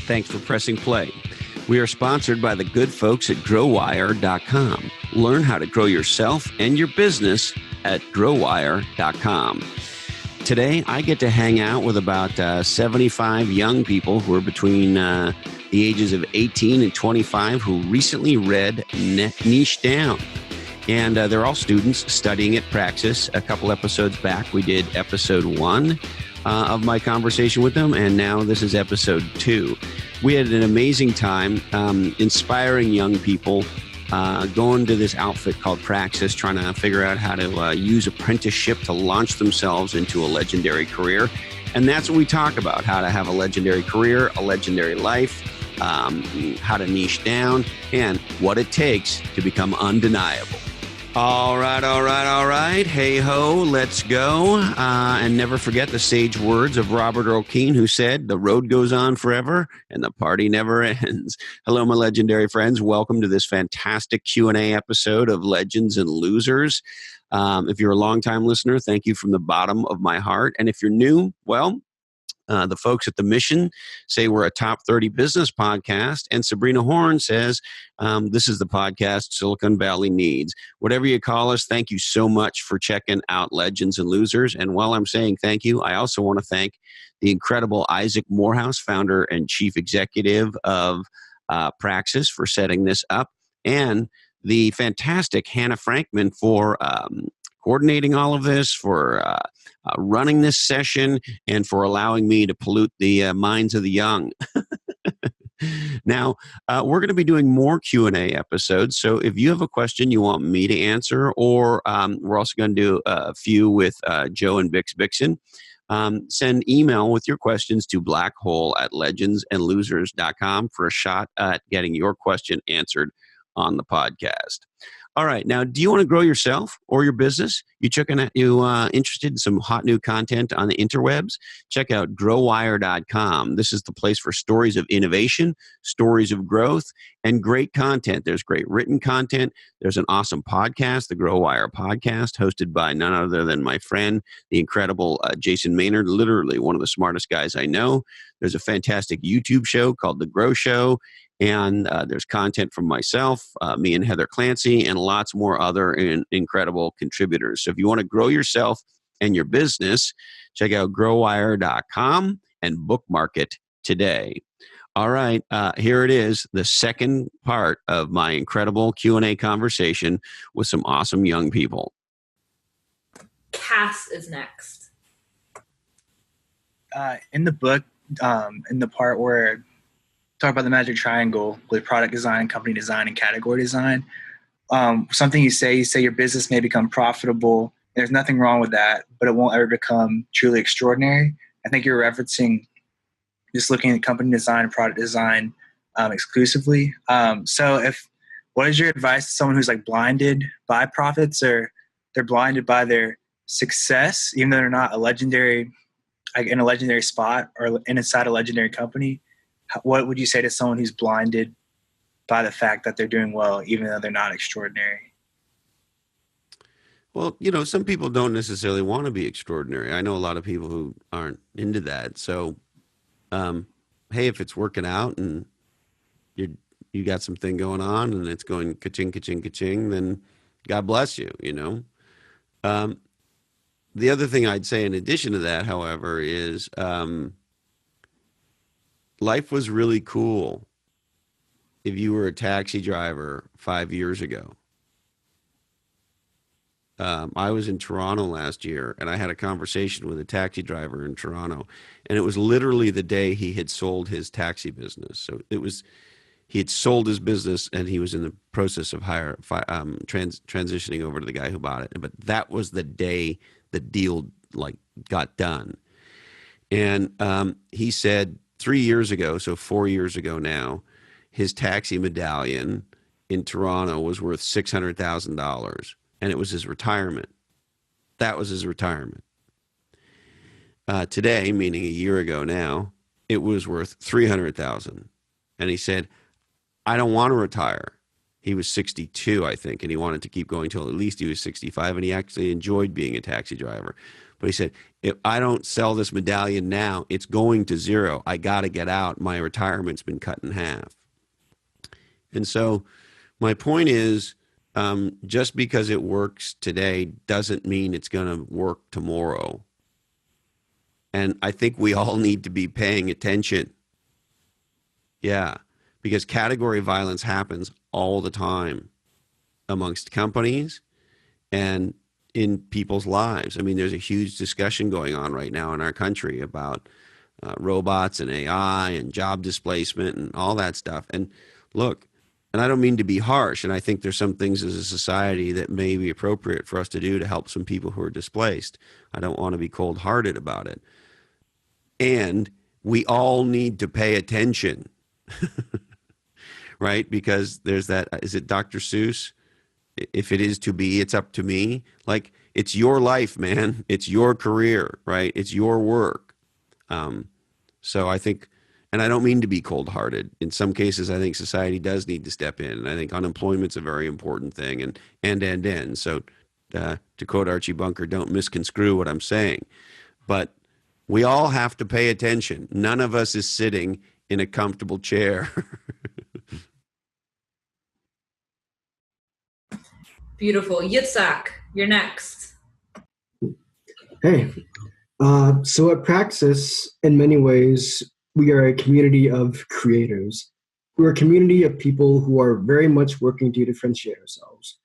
Thanks for pressing play. We are sponsored by the good folks at growwire.com. Learn how to grow yourself and your business at growwire.com. Today, I get to hang out with about 75 young people who are between the ages of 18 and 25 who recently read Niche Down. And they're all students studying at Praxis. A couple episodes back, we did episode 1 of my conversation with them, and now this is episode 2. We had an amazing time inspiring young people, going to this outfit called Praxis, trying to figure out how to use apprenticeship to launch themselves into a legendary career. And that's what we talk about, how to have a legendary career, a legendary life, how to niche down, and what it takes to become undeniable. All right. Hey ho, let's go. And never forget the sage words of Robert Earl Keen, who said, "The road goes on forever and the party never ends." Hello, my legendary friends. Welcome to this fantastic Q&A episode of Legends and Losers. If you're a longtime listener, thank you from the bottom of my heart. And if you're new, well, the folks at The Mission say we're a top 30 business podcast, and Sabrina Horn says this is the podcast Silicon Valley needs. Whatever you call us, thank you so much for checking out Legends and Losers. And while I'm saying thank you, I also want to thank the incredible Isaac Morehouse, founder and chief executive of Praxis, for setting this up, and the fantastic Hannah Frankman for coordinating all of this, for running this session, and for allowing me to pollute the minds of the young. Now, we're going to be doing more Q&A episodes, so if you have a question you want me to answer, or we're also going to do a few with Joe and Bix Bixen, send email with your questions to blackhole@legendsandlosers.com for a shot at getting your question answered on the podcast. All right. Now, do you want to grow yourself or your business? You interested in some hot new content on the interwebs? Check out growwire.com. This is the place for stories of innovation, stories of growth, and great content. There's great written content. There's an awesome podcast, the Grow Wire podcast, hosted by none other than my friend, the incredible Jason Maynard, literally one of the smartest guys I know. There's a fantastic YouTube show called The Grow Show. And there's content from myself, me and Heather Clancy, and lots more other incredible contributors. So if you want to grow yourself and your business, check out growwire.com and bookmark it today. All right, here it is, the second part of my incredible Q&A conversation with some awesome young people. Cass is next. In the book, in the part where talk about the magic triangle with product design, company design, and category design. Something you say your business may become profitable. There's nothing wrong with that, but it won't ever become truly extraordinary. I think you're referencing just looking at company design and product design exclusively. What is your advice to someone who's like blinded by profits, or they're blinded by their success, even though they're not in a legendary spot or inside a legendary company? What would you say to someone who's blinded by the fact that they're doing well, even though they're not extraordinary? Well, some people don't necessarily want to be extraordinary. I know a lot of people who aren't into that. So, hey, if it's working out and you got something going on and it's going ka-ching, ka-ching, ka-ching, then God bless you, The other thing I'd say in addition to that, however, is life was really cool if you were a taxi driver 5 years ago. I was in Toronto last year, and I had a conversation with a taxi driver in Toronto, and it was literally the day he had sold his taxi business. So he had sold his business, and he was in the process of transitioning over to the guy who bought it. But that was the day the deal got done. And he said 3 years ago, so 4 years ago now, his taxi medallion in Toronto was worth $600,000, and it was his retirement. That was his retirement. Today, meaning a year ago now, it was worth $300,000. And he said, I don't want to retire. He was 62, I think, and he wanted to keep going till at least he was 65, and he actually enjoyed being a taxi driver. But he said, if I don't sell this medallion now, it's going to zero. I got to get out. My retirement's been cut in half. And so my point is, just because it works today doesn't mean it's going to work tomorrow. And I think we all need to be paying attention. Yeah, because category violence happens all the time amongst companies and in people's lives. I mean, there's a huge discussion going on right now in our country about robots and AI and job displacement and all that stuff. And look, and I don't mean to be harsh, and I think there's some things as a society that may be appropriate for us to do to help some people who are displaced. I don't want to be cold-hearted about it. And we all need to pay attention, right? Because there's that, is it Dr. Seuss? If it is to be, it's up to me. Like, it's your life, man. It's your career, right? It's your work. So I think, and I don't mean to be cold-hearted. In some cases, I think society does need to step in. And I think unemployment's a very important thing. And. So to quote Archie Bunker, don't misconstrue what I'm saying. But we all have to pay attention. None of us is sitting in a comfortable chair. Beautiful. Yitzhak, you're next. Hey, so at Praxis, in many ways, we are a community of creators. We're a community of people who are very much working to differentiate ourselves.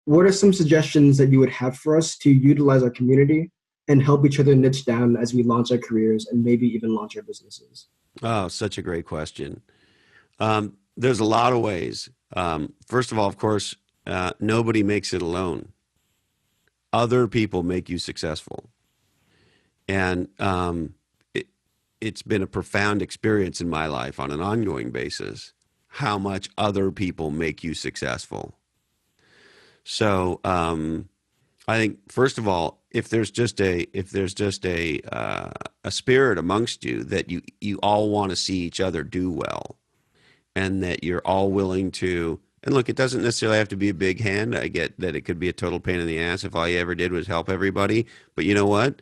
What are some suggestions that you would have for us to utilize our community and help each other niche down as we launch our careers and maybe even launch our businesses? Oh, such a great question. There's a lot of ways. First of all, of course, nobody makes it alone. Other people make you successful. And it's been a profound experience in my life on an ongoing basis, how much other people make you successful. So I think, first of all, if there's just a spirit amongst you that you all want to see each other do well, and that you're all willing to, and look, it doesn't necessarily have to be a big hand. I get that it could be a total pain in the ass if all you ever did was help everybody. But you know what?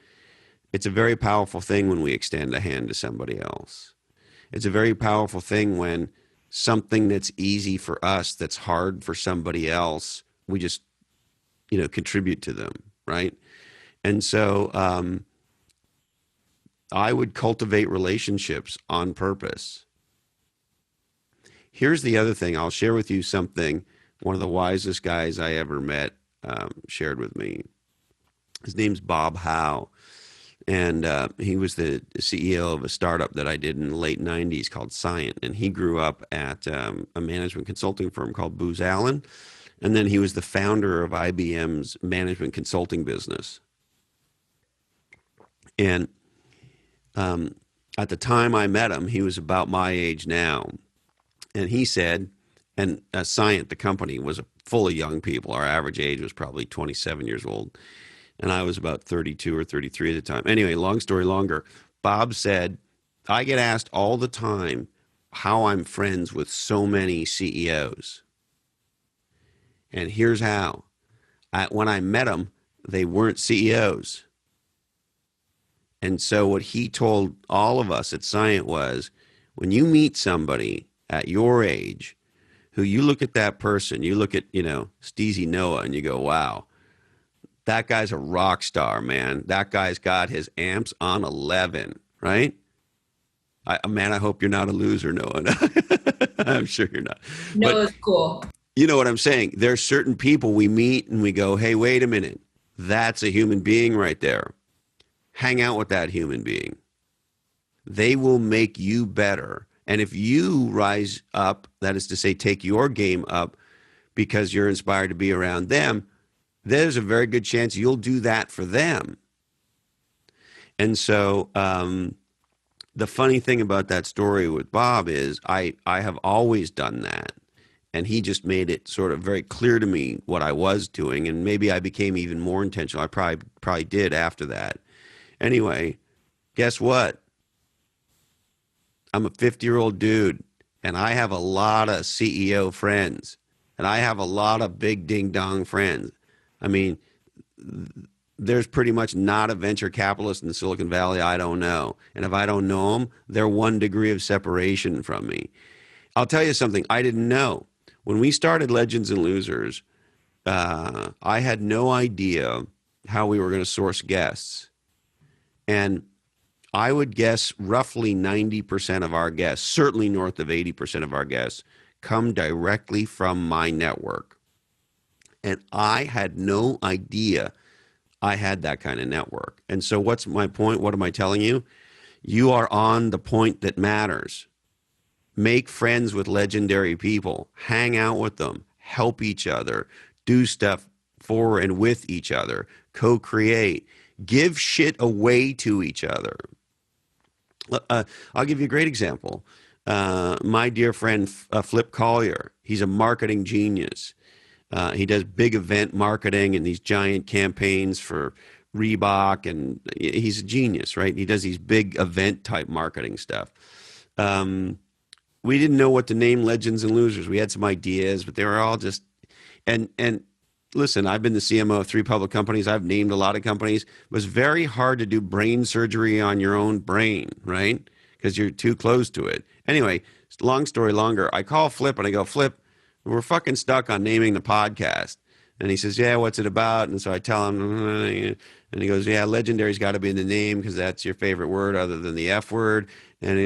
It's a very powerful thing when we extend a hand to somebody else. It's a very powerful thing when something that's easy for us, that's hard for somebody else, we just, contribute to them, right? And so I would cultivate relationships on purpose. Here's the other thing. I'll share with you something one of the wisest guys I ever met shared with me. His name's Bob Howe. And he was the CEO of a startup that I did in the late 90s called Scient. And he grew up at a management consulting firm called Booz Allen. And then he was the founder of IBM's management consulting business. And at the time I met him, he was about my age now. And he said, and Scient, the company, was full of young people. Our average age was probably 27 years old. And I was about 32 or 33 at the time. Anyway, long story longer, Bob said, I get asked all the time how I'm friends with so many CEOs. And here's how. When I met them, they weren't CEOs. And so what he told all of us at Scient was, when you meet somebody at your age, who you look at that person, you look at, Steezy Noah, and you go, wow, that guy's a rock star, man. That guy's got his amps on 11, right? I hope you're not a loser, Noah. I'm sure you're not. Noah's cool. You know what I'm saying? There's certain people we meet and we go, hey, wait a minute. That's a human being right there. Hang out with that human being. They will make you better. And if you rise up, that is to say, take your game up because you're inspired to be around them, there's a very good chance you'll do that for them. And so the funny thing about that story with Bob is I have always done that. And he just made it sort of very clear to me what I was doing. And maybe I became even more intentional. I probably did after that. Anyway, guess what? I'm a 50-year-old dude, and I have a lot of CEO friends, and I have a lot of big ding-dong friends. I mean, there's pretty much not a venture capitalist in Silicon Valley I don't know. And if I don't know them, they're 1 degree of separation from me. I'll tell you something I didn't know. When we started Legends and Losers, I had no idea how we were going to source guests. And I would guess roughly 90% of our guests, certainly north of 80% of our guests, come directly from my network. And I had no idea I had that kind of network. And so what's my point? What am I telling you? You are on the point that matters. Make friends with legendary people. Hang out with them. Help each other. Do stuff for and with each other. Co-create. Give shit away to each other. I'll give you a great example. My dear friend Flip Collier, he's a marketing genius. He does big event marketing and these giant campaigns for Reebok, and he's a genius, right? He does these big event type marketing stuff. We didn't know what to name Legends and Losers. We had some ideas, but they were all just, and listen, I've been the CMO of 3 public companies. I've named a lot of companies. It was very hard to do brain surgery on your own brain, right? Because you're too close to it. Anyway, long story longer, I call Flip and I go, Flip, we're fucking stuck on naming the podcast. And he says, yeah, what's it about? And so I tell him, and he goes, yeah, legendary's got to be in the name because that's your favorite word other than the F word. And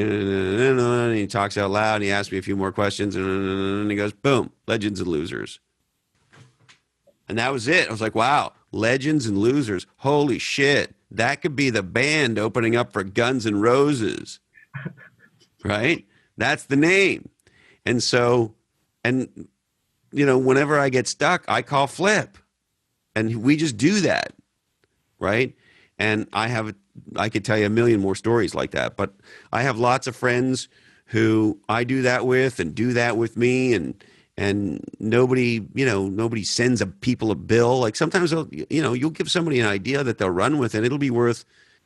he talks out loud and he asks me a few more questions and he goes, boom, Legends and Losers. And that was it. I was like, wow, Legends and Losers. Holy shit. That could be the band opening up for Guns N' Roses. Right? That's the name. And so, and, you know, whenever I get stuck, I call Flip. And we just do that. Right? And I could tell you a million more stories like that. But I have lots of friends who I do that with and do that with me, and nobody sends people a bill. Like sometimes you'll give somebody an idea that they'll run with and it'll be worth,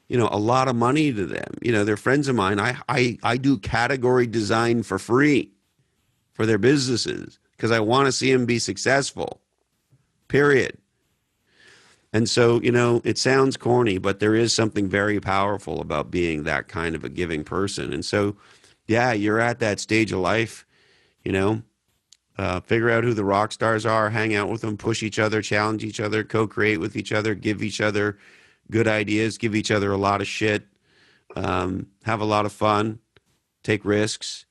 a lot of money to them. They're friends of mine. I do category design for free for their businesses because I want to see them be successful, period. And so, it sounds corny, but there is something very powerful about being that kind of a giving person. And so, yeah, you're at that stage of life, figure out who the rock stars are, hang out with them, push each other, challenge each other, co-create with each other, give each other good ideas, give each other a lot of shit, have a lot of fun, take risks,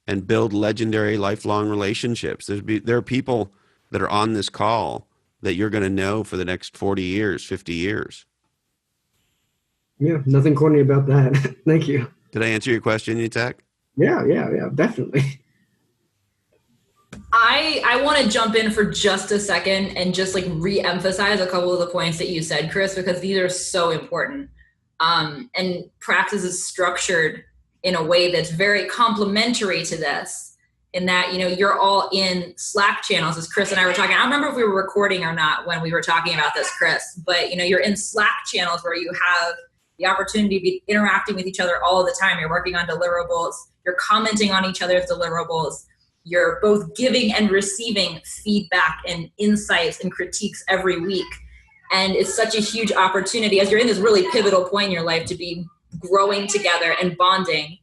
and build legendary lifelong relationships. There are people that are on this call that you're going to know for the next 40 years, 50 years. Yeah, nothing corny about that. Thank you. Did I answer your question, Yitzhak? Yeah, definitely. I want to jump in for just a second and just re-emphasize a couple of the points that you said, Chris, because these are so important. And Praxis is structured in a way that's very complementary to this, in that, you're all in Slack channels, as Chris and I were talking. I don't remember if we were recording or not when we were talking about this, Chris, but, you're in Slack channels where you have the opportunity to be interacting with each other all the time. You're working on deliverables. You're commenting on each other's deliverables. You're both giving and receiving feedback and insights and critiques every week. And it's such a huge opportunity as you're in this really pivotal point in your life to be growing together and bonding.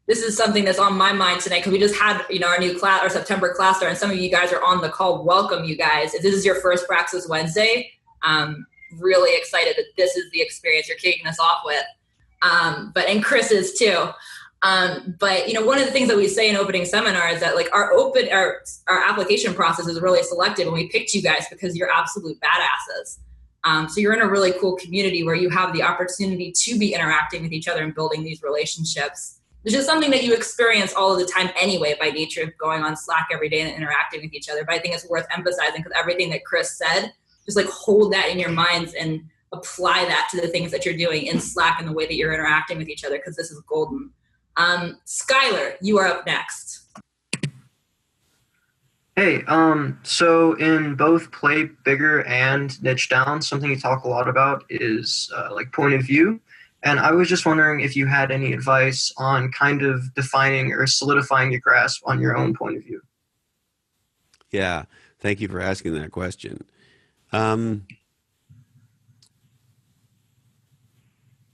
This is something that's on my mind tonight because we just had, our new class, our September class start, and some of you guys are on the call. Welcome, you guys. If this is your first Praxis Wednesday, really excited that this is the experience you're kicking us off with. And Chris is too. But one of the things that we say in opening seminars is that our application process is really selective, and we picked you guys because you're absolute badasses. So you're in a really cool community where you have the opportunity to be interacting with each other and building these relationships, which is something that you experience all of the time anyway by nature of going on Slack every day and interacting with each other. But I think it's worth emphasizing because everything that Chris said, just hold that in your minds and apply that to the things that you're doing in Slack and the way that you're interacting with each other, because this is golden. Skylar, you are up next. Hey, so in both Play Bigger and Niche Down, something you talk a lot about is point of view. And I was just wondering if you had any advice on kind of defining or solidifying your grasp on your own point of view. Yeah, thank you for asking that question.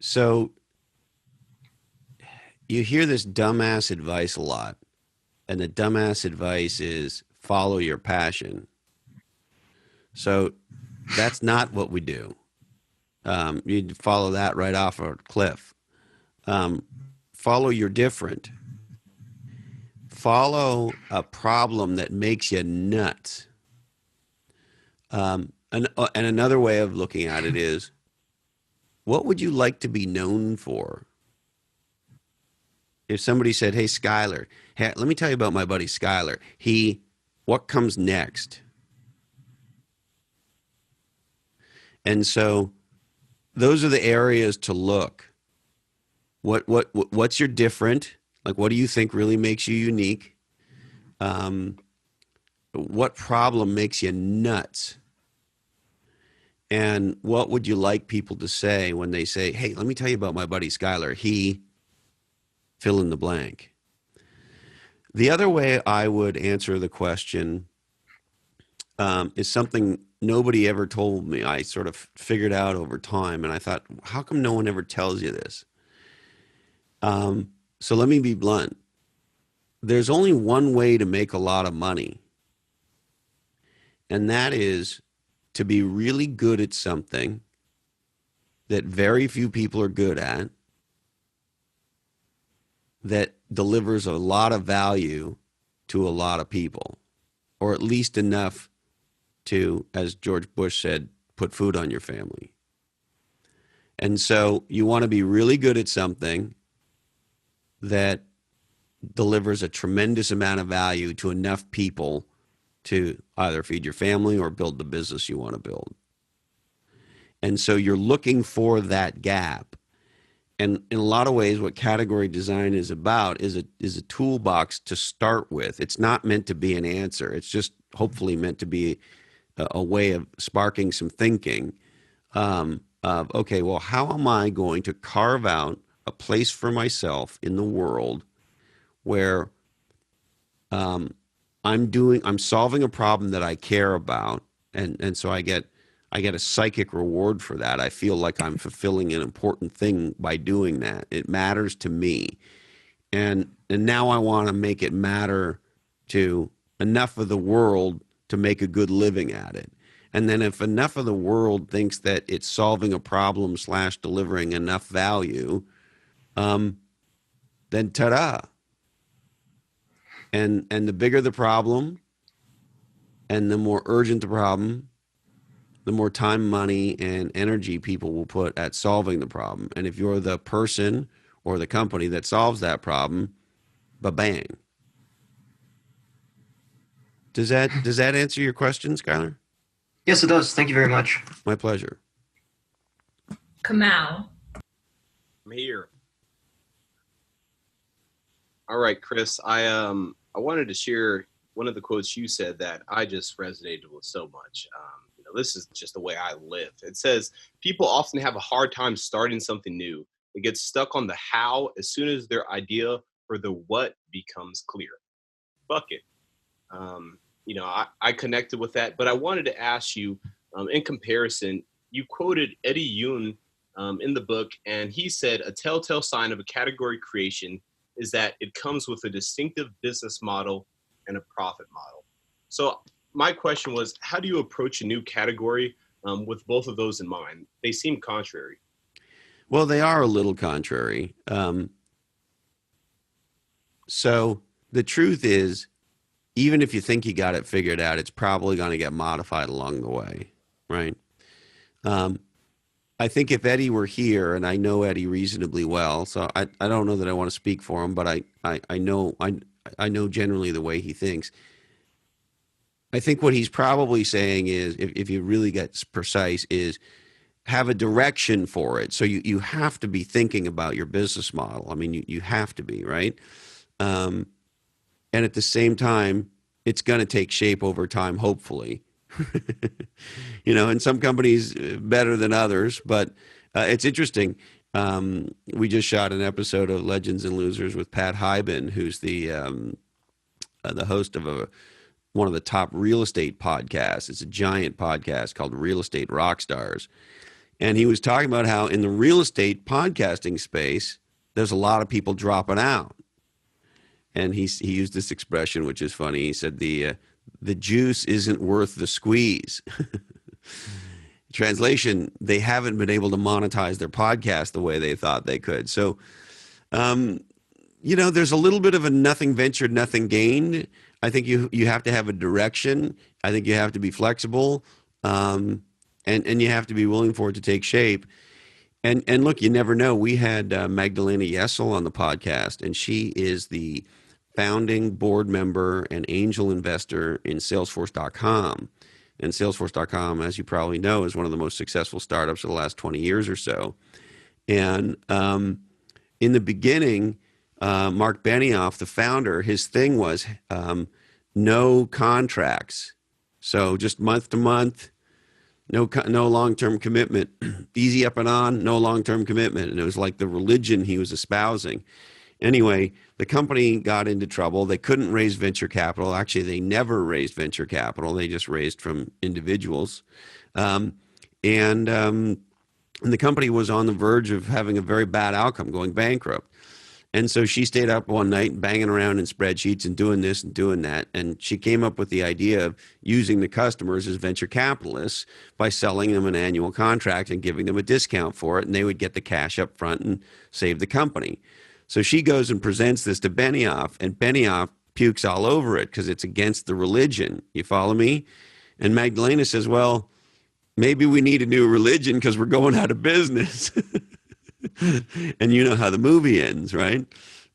So you hear this dumbass advice a lot, and the dumbass advice is follow your passion. So that's not what we do. You follow that right off a cliff. Follow your different. Follow a problem that makes you nuts. And another way of looking at it is, what would you like to be known for? If somebody said, hey, Skylar, hey, let me tell you about my buddy Skylar. What comes next? And so those are the areas to look. What's your different? Like, what do you think really makes you unique? What problem makes you nuts? And what would you like people to say when they say, hey, let me tell you about my buddy Skylar. He fill in the blank. The other way I would answer the question is something nobody ever told me. I sort of figured out over time, and I thought, how come no one ever tells you this? So let me be blunt. There's only one way to make a lot of money, and that is to be really good at something that very few people are good at, that delivers a lot of value to a lot of people, or at least enough to, as George Bush said, put food on your family. And so you want to be really good at something that delivers a tremendous amount of value to enough people to either feed your family or build the business you want to build. And so you're looking for that gap. And in a lot of ways, what category design is about is a toolbox to start with. It's not meant to be an answer. It's just hopefully meant to be a way of sparking some thinking of, okay, well, how am I going to carve out a place for myself in the world where I'm solving a problem that I care about, and so I get a psychic reward for that. I feel like I'm fulfilling an important thing by doing that. It matters to me. And now I want to make it matter to enough of the world to make a good living at it. And then if enough of the world thinks that it's solving a problem / delivering enough value, then ta-da. And the bigger the problem and the more urgent the problem, the more time, money, and energy people will put at solving the problem. And if you're the person or the company that solves that problem, ba-bang. Does that answer your question, Skylar? Yes, it does. Thank you very much. My pleasure. Kamau. I'm here. All right, Chris. I wanted to share one of the quotes you said that I just resonated with so much. This is just the way I live. It says, people often have a hard time starting something new. They get stuck on the how as soon as their idea for the what becomes clear. Fuck it. I connected with that, but I wanted to ask you, in comparison, you quoted Eddie Yoon in the book, and he said a telltale sign of a category creation is that it comes with a distinctive business model and a profit model. So my question was, how do you approach a new category with both of those in mind? They seem contrary. Well, they are a little contrary. So the truth is, even if you think you got it figured out, it's probably going to get modified along the way, right? I think if Eddie were here, and I know Eddie reasonably well, so I don't know that I want to speak for him, but I know generally the way he thinks. I think what he's probably saying is, if you really get precise, is have a direction for it. So you have to be thinking about your business model. I mean, you have to be, right? And at the same time, it's going to take shape over time, hopefully. In some companies better than others, but it's interesting. We just shot an episode of Legends and Losers with Pat Hyben, who's the host of one of the top real estate podcasts. It's a giant podcast called Real Estate Rockstars. And he was talking about how in the real estate podcasting space, there's a lot of people dropping out. And he used this expression, which is funny. He said, the juice isn't worth the squeeze. Translation, they haven't been able to monetize their podcast the way they thought they could. So, there's a little bit of a nothing ventured, nothing gained. I think you have to have a direction. I think you have to be flexible, and you have to be willing for it to take shape. And look, you never know. We had Magdalena Yesel on the podcast, and she is the founding board member and angel investor in Salesforce.com. And Salesforce.com, as you probably know, is one of the most successful startups of the last 20 years or so. And in the beginning, Mark Benioff, the founder, his thing was no contracts. So just month to month, no long-term commitment. Easy up and on, no long-term commitment. And it was like the religion he was espousing. Anyway, the company got into trouble. They couldn't raise venture capital. Actually, they never raised venture capital. They just raised from individuals. And the company was on the verge of having a very bad outcome, going bankrupt. And so she stayed up one night banging around in spreadsheets and doing this and doing that. And she came up with the idea of using the customers as venture capitalists by selling them an annual contract and giving them a discount for it. And they would get the cash up front and save the company. So she goes and presents this to Benioff, and Benioff pukes all over it because it's against the religion. You follow me? And Magdalena says, well, maybe we need a new religion because we're going out of business. And you know how the movie ends, right?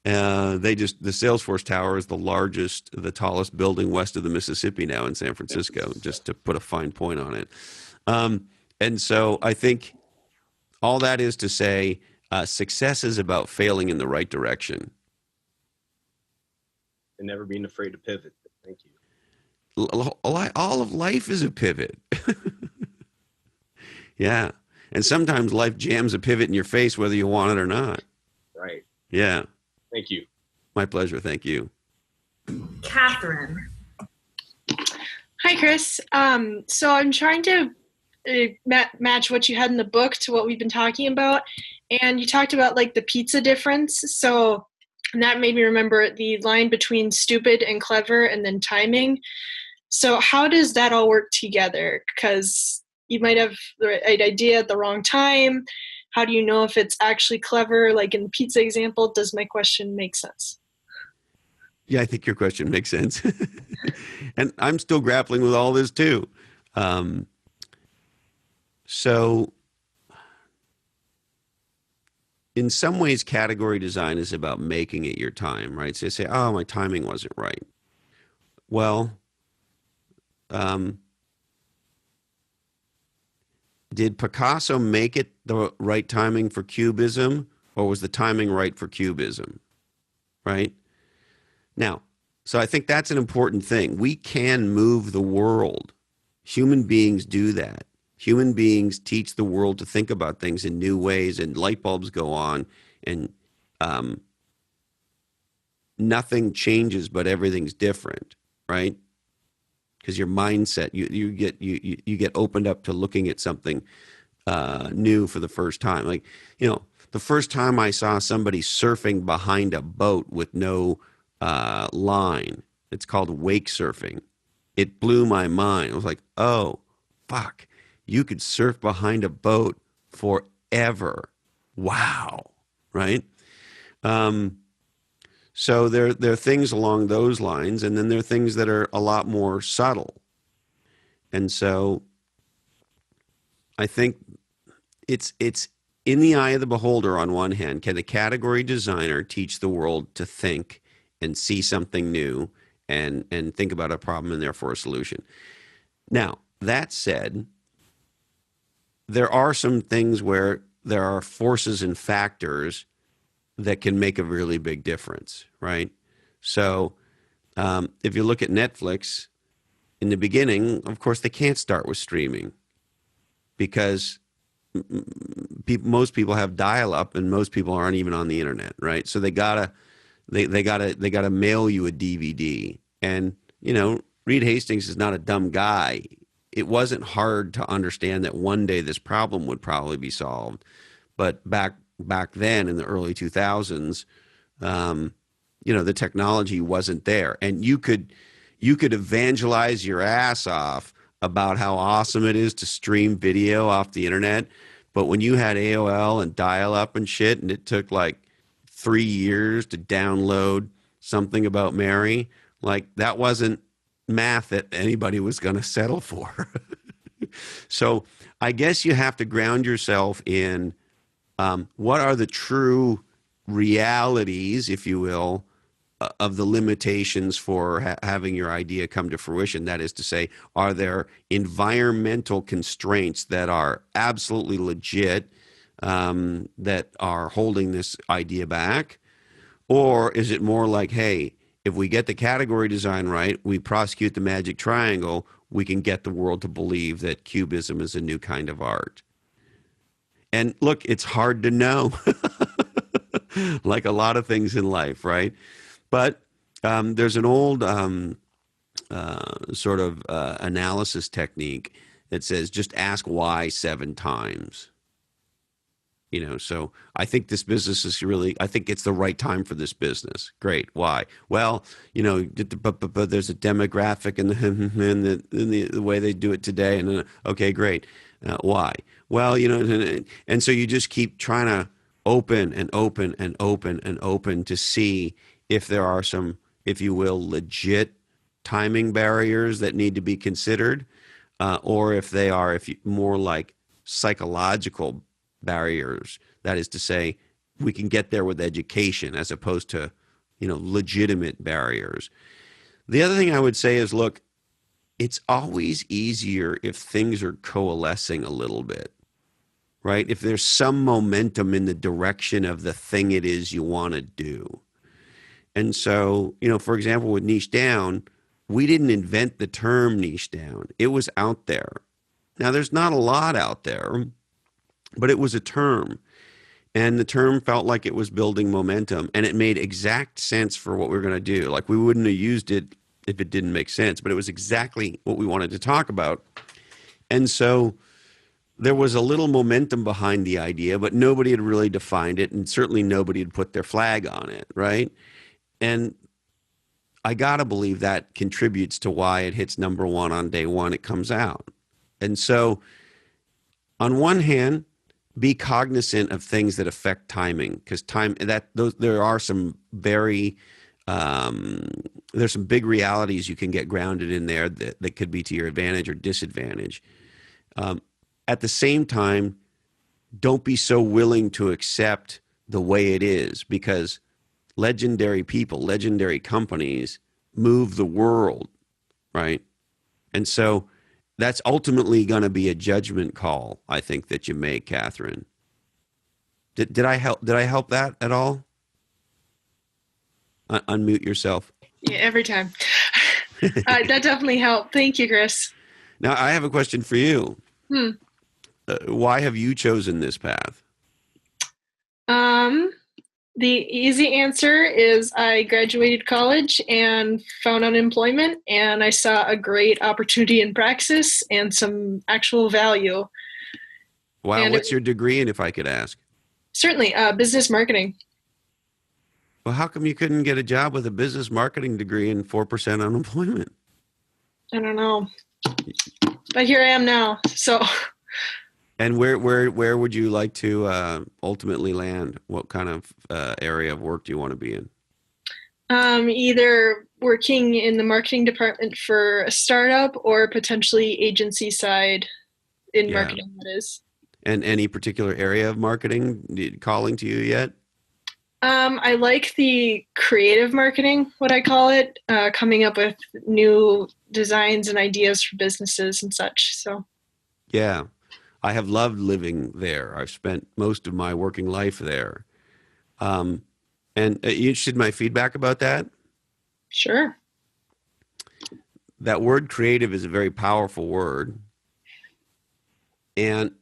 The Salesforce Tower is the tallest building west of the Mississippi now in San Francisco, just to put a fine point on it. And so I think all that is to say, success is about failing in the right direction. And never being afraid to pivot. Thank you. All of life is a pivot. Yeah. And sometimes life jams a pivot in your face, whether you want it or not. Right. Yeah. Thank you. My pleasure. Thank you. Catherine. Hi, Chris. So I'm trying to match what you had in the book to what we've been talking about. And you talked about like the pizza difference. So and that made me remember the line between stupid and clever and then timing. So how does that all work together? Because you might have the right idea at the wrong time. How do you know if it's actually clever? Like in the pizza example, does my question make sense? Yeah, I think your question makes sense. And I'm still grappling with all this too. So in some ways, category design is about making it your time, right? So you say, oh, my timing wasn't right. Well, did Picasso make it the right timing for Cubism, or was the timing right for Cubism, right? Now, so I think that's an important thing. We can move the world. Human beings do that. Human beings teach the world to think about things in new ways, and light bulbs go on, and nothing changes, but everything's different, right? Because your mindset, you get opened up to looking at something new for the first time. Like, the first time I saw somebody surfing behind a boat with no line, it's called wake surfing. It blew my mind. I was like, oh, fuck. You could surf behind a boat forever. Wow. Right? So there are things along those lines, and then there are things that are a lot more subtle. And so I think it's in the eye of the beholder on one hand. Can the category designer teach the world to think and see something new and think about a problem and therefore a solution? Now, that said, there are some things where there are forces and factors that can make a really big difference, right? So if you look at Netflix, in the beginning, of course, they can't start with streaming because most people have dial-up and most people aren't even on the internet, right? So they gotta mail you a DVD, and Reed Hastings is not a dumb guy. It wasn't hard to understand that one day this problem would probably be solved. But back then in the early 2000s, the technology wasn't there, and you could evangelize your ass off about how awesome it is to stream video off the internet. But when you had AOL and dial-up and shit, and it took like 3 years to download something about Mary, like that wasn't math that anybody was going to settle for. So I guess you have to ground yourself in what are the true realities, if you will, of the limitations for having your idea come to fruition. That is to say, are there environmental constraints that are absolutely legit, that are holding this idea back? Or is it more like, hey, if we get the category design right, we prosecute the magic triangle, we can get the world to believe that cubism is a new kind of art? And look, it's hard to know, like a lot of things in life, right? But there's an old sort of analysis technique that says just ask why 7 times. So I think this business is I think it's the right time for this business. Great. Why? Well, but there's a demographic in the way they do it today. And okay, great. Why? Well, and so you just keep trying to open and open and open and open to see if there are some, if you will, legit timing barriers that need to be considered, or if they are more like psychological barriers. That is to say, we can get there with education as opposed to, legitimate barriers. The other thing I would say is, look, it's always easier if things are coalescing a little bit, right? If there's some momentum in the direction of the thing it is you want to do. And so, for example, with niche down, we didn't invent the term niche down. It was out there. Now, there's not a lot out there, but it was a term. And the term felt like it was building momentum, and it made exact sense for what we were going to do. Like, we wouldn't have used it if it didn't make sense, but it was exactly what we wanted to talk about. And so there was a little momentum behind the idea, but nobody had really defined it, and certainly nobody had put their flag on it, right? And I got to believe that contributes to why it hits number 1 on day 1 it comes out. And so on one hand, be cognizant of things that affect timing, because there are some very there's some big realities you can get grounded in there that could be to your advantage or disadvantage. At the same time, don't be so willing to accept the way it is, because legendary people, legendary companies move the world, right? And so that's ultimately going to be a judgment call, I think, that you make, Catherine. Did I help that at all? Unmute yourself. Yeah, every time. That definitely helped. Thank you, Chris. Now, I have a question for you. Why have you chosen this path? The easy answer is I graduated college and found unemployment, and I saw a great opportunity in Praxis and some actual value. Wow, and what's your degree, and if I could ask? Certainly, business marketing. Well, how come you couldn't get a job with a business marketing degree and 4% unemployment? I don't know. But here I am now, so... And where would you like to ultimately land? What kind of area of work do you want to be in? Either working in the marketing department for a startup or potentially agency side in marketing, that is. And any particular area of marketing calling to you yet? I like the creative marketing, what I call it, coming up with new designs and ideas for businesses and such. So. Yeah. I have loved living there. I've spent most of my working life there. And you interested in my feedback about that? Sure. That word creative is a very powerful word. And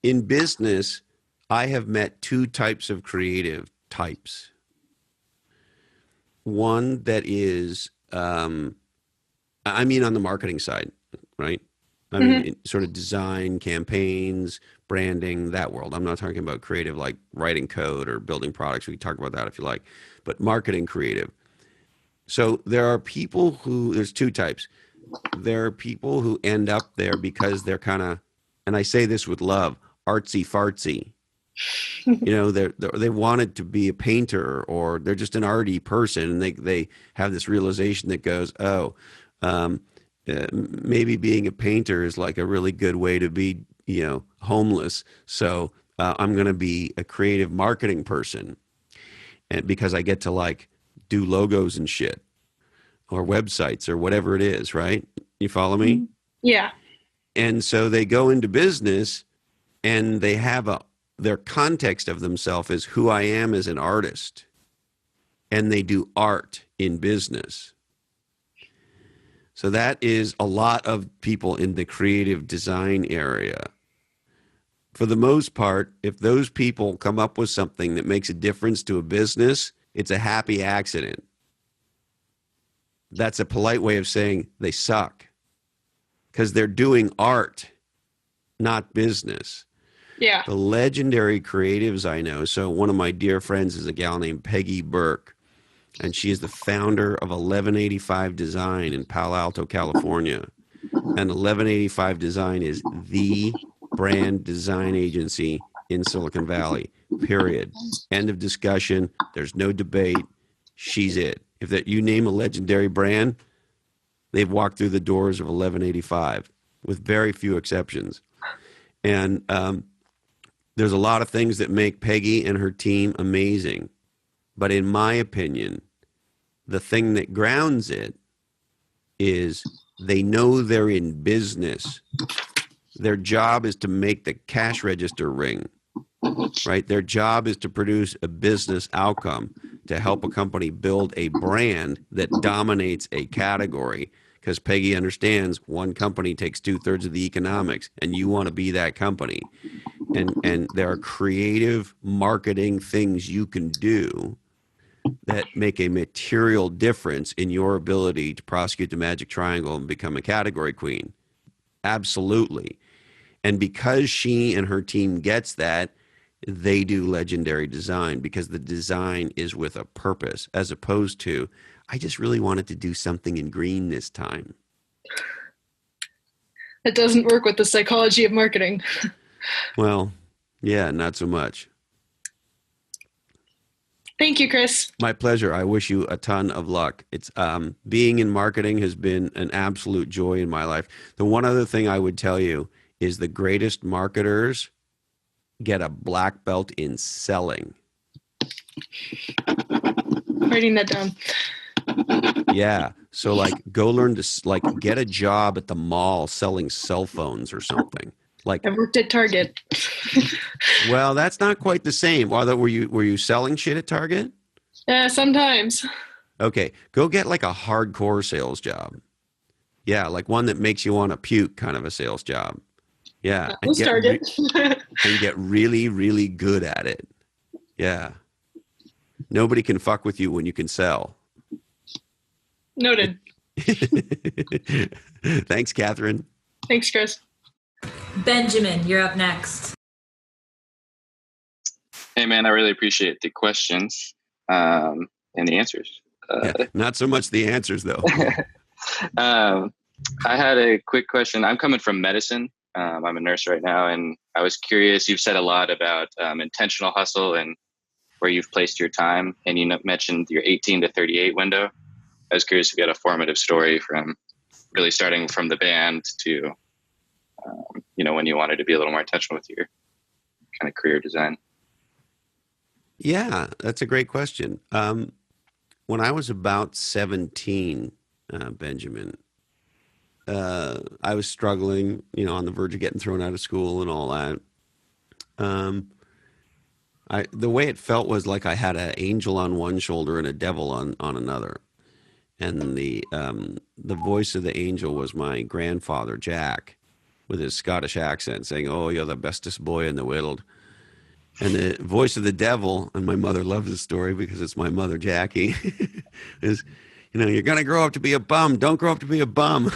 in business, I have met 2 types of creative types. one that is, I mean, on the marketing side, right? I mean, sort of design, campaigns, branding, that world. I'm not talking about creative like writing code or building products. We can talk about that if you like, but marketing creative. So there are people who, there's two types. There are people who end up there because they're kind of, and I say this with love, artsy fartsy. You know, they wanted to be a painter, or they're just an arty person, and they have this realization that goes, oh, maybe being a painter is like a really good way to be, you know, homeless. So I'm going to be a creative marketing person, and because I get to like do logos and shit, or websites, or whatever it is, right? You follow me? Yeah. And so they go into business, and they have their context of themselves is who I am as an artist, and they do art in business. So that is a lot of people in the creative design area. For the most part, if those people come up with something that makes a difference to a business, it's a happy accident. That's a polite way of saying they suck, because they're doing art, not business. Yeah. The legendary creatives I know, so one of my dear friends is a gal named Peggy Burke, and she is the founder of 1185 Design in Palo Alto, California. And 1185 Design is the brand design agency in Silicon Valley, period. End of discussion. There's no debate. She's it. If that you name a legendary brand, they've walked through the doors of 1185 with very few exceptions. And there's a lot of things that make Peggy and her team amazing. But in my opinion, the thing that grounds it is they know they're in business. Their job is to make the cash register ring, right? Their job is to produce a business outcome, to help a company build a brand that dominates a category. Because Peggy understands one company takes 2/3 of the economics, and you want to be that company. And there are creative marketing things you can do that make a material difference in your ability to prosecute the magic triangle and become a category queen. Absolutely. And because she and her team gets that, they do legendary design, because the design is with a purpose, as opposed to, I just really wanted to do something in green this time. It doesn't work with the psychology of marketing. Well, yeah, not so much. Thank you, Chris. My pleasure. I wish you a ton of luck. It's being in marketing has been an absolute joy in my life. The one other thing I would tell you is the greatest marketers get a black belt in selling. Writing that down. Yeah. So like go learn to like get a job at the mall selling cell phones or something. Like I worked at Target. Well, that's not quite the same. Although were you selling shit at Target? Sometimes. Okay. Go get like a hardcore sales job. Yeah, like one that makes you want to puke kind of a sales job. Yeah. Who's Target? And get really, really good at it. Yeah. Nobody can fuck with you when you can sell. Noted. Thanks, Catherine. Thanks, Chris. Benjamin, you're up next. Hey, man, I really appreciate the questions and the answers. Yeah, not so much the answers, though. I had a quick question. I'm coming from medicine. I'm a nurse right now, and I was curious. You've said a lot about intentional hustle and where you've placed your time, and you mentioned your 18 to 38 window. I was curious if you had a formative story from really starting from the band to, when you wanted to be a little more intentional with your kind of career design. Yeah, that's a great question. When I was about 17, Benjamin, I was struggling, on the verge of getting thrown out of school and all that. The way it felt was like I had an angel on one shoulder and a devil on another. And the voice of the angel was my grandfather, Jack, with his Scottish accent saying, "Oh, you're the bestest boy in the world." And the voice of the devil, and my mother loves this story because it's my mother, Jackie, is, you're going to grow up to be a bum. Don't grow up to be a bum.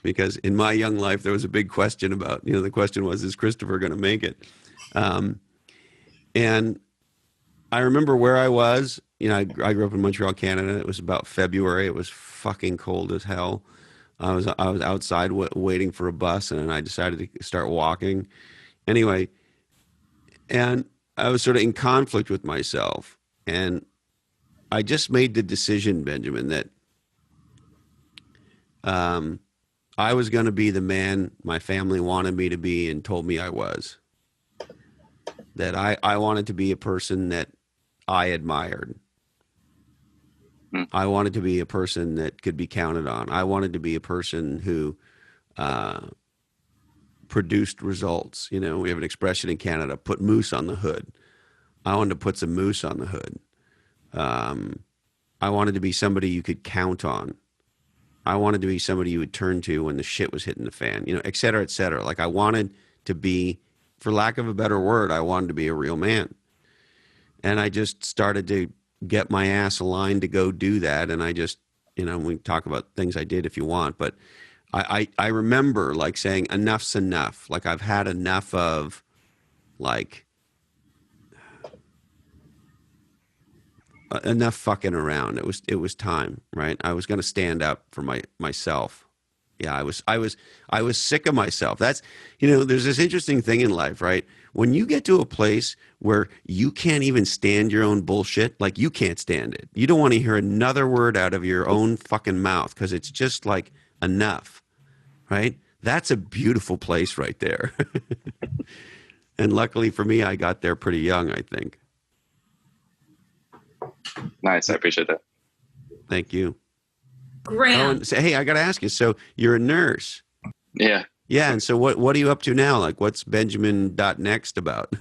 Because in my young life, there was a big question about, the question was, is Christopher going to make it? And I remember where I was. I grew up in Montreal, Canada. It was about February. It was fucking cold as hell. I was outside waiting for a bus, and I decided to start walking. Anyway, and I was sort of in conflict with myself. And I just made the decision, Benjamin, that I was going to be the man my family wanted me to be and told me I was. That I wanted to be a person that I admired. I wanted to be a person that could be counted on. I wanted to be a person who produced results. We have an expression in Canada, put moose on the hood. I wanted to put some moose on the hood. I wanted to be somebody you could count on. I wanted to be somebody you would turn to when the shit was hitting the fan, et cetera, et cetera. Like I wanted to be, for lack of a better word, I wanted to be a real man. And I just started to get my ass aligned to go do that. And I just, we can talk about things I did if you want, but I remember like saying enough's enough. Like I've had enough of like enough fucking around. It was time, right? I was going to stand up for myself. Yeah, I was sick of myself. That's, there's this interesting thing in life, right? When you get to a place where you can't even stand your own bullshit, like you can't stand it. You don't want to hear another word out of your own fucking mouth because it's just like enough, right? That's a beautiful place right there. And luckily for me, I got there pretty young, I think. Nice. I appreciate that. Thank you. Graham. Oh, and hey, I got to ask you. So you're a nurse. Yeah. Yeah. And so what are you up to now? Like what's Benjamin.next about?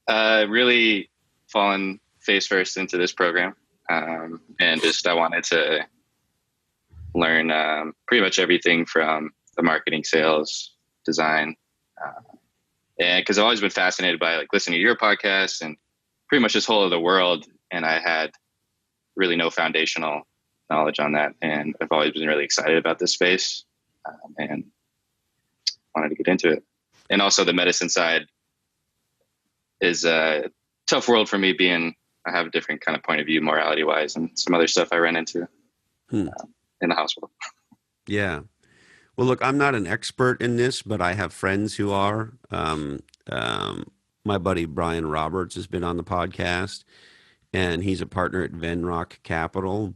Really fallen face first into this program. And just, I wanted to learn pretty much everything from the marketing, sales, design. And cause I've always been fascinated by like listening to your podcast and pretty much this whole other world. And I had really no foundational knowledge on that. And I've always been really excited about this space and wanted to get into it. And also the medicine side is a tough world for me being, I have a different kind of point of view, morality wise, and some other stuff I ran into in the hospital. Yeah. Well, look, I'm not an expert in this, but I have friends who are. My buddy Brian Roberts has been on the podcast, and he's a partner at Venrock Capital,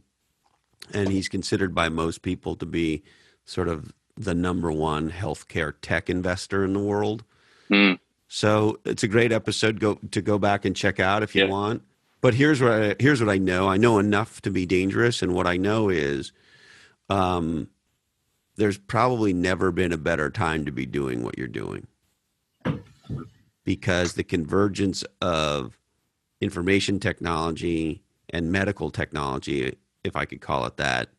and he's considered by most people to be sort of the number one healthcare tech investor in the world. So it's a great episode to go back and check out if you want. But here's what I know. I know enough to be dangerous, and what I know is there's probably never been a better time to be doing what you're doing, because the convergence of information technology and medical technology, if I could call it that,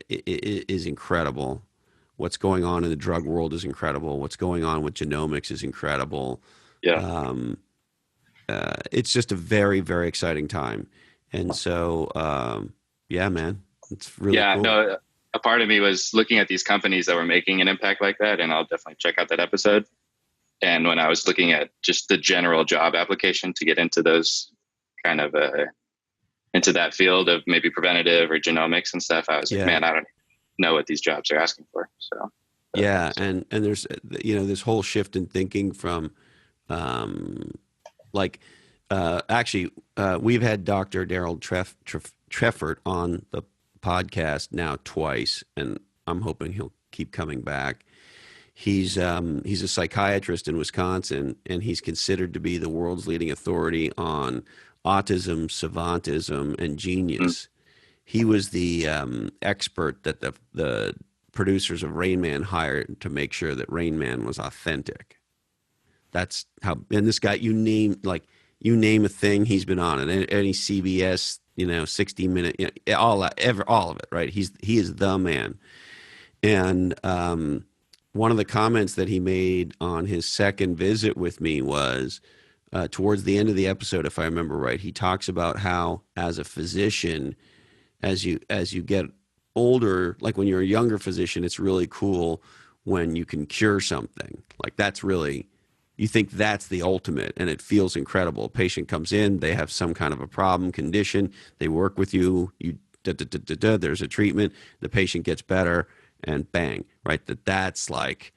is incredible. What's going on in the drug world is incredible. What's going on with genomics is incredible. Yeah. It's just a very, very exciting time. And so, yeah, man, it's really cool. No, a part of me was looking at these companies that were making an impact like that, and I'll definitely check out that episode. And when I was looking at just the general job application to get into those kind of into that field of maybe preventative or genomics and stuff, I was like, man, I don't know what these jobs are asking for. So and there's this whole shift in thinking from actually we've had Dr. Daryl Treffert on the podcast now twice, and I'm hoping he'll keep coming back. He's a psychiatrist in Wisconsin, and he's considered to be the world's leading authority on autism, savantism, and genius. He was the expert that the producers of Rain Man hired to make sure that Rain Man was authentic. That's how. And this guy, you name a thing, he's been on it. Any CBS, 60 Minute, all of it, right? He is the man. And one of the comments that he made on his second visit with me was towards the end of the episode, if I remember right, he talks about how as a physician, as you get older, like when you're a younger physician, it's really cool when you can cure something. Like that's really, you think that's the ultimate, and it feels incredible. A patient comes in, they have some kind of a problem, condition, they work with you, there's a treatment, the patient gets better, and bang, right? That's like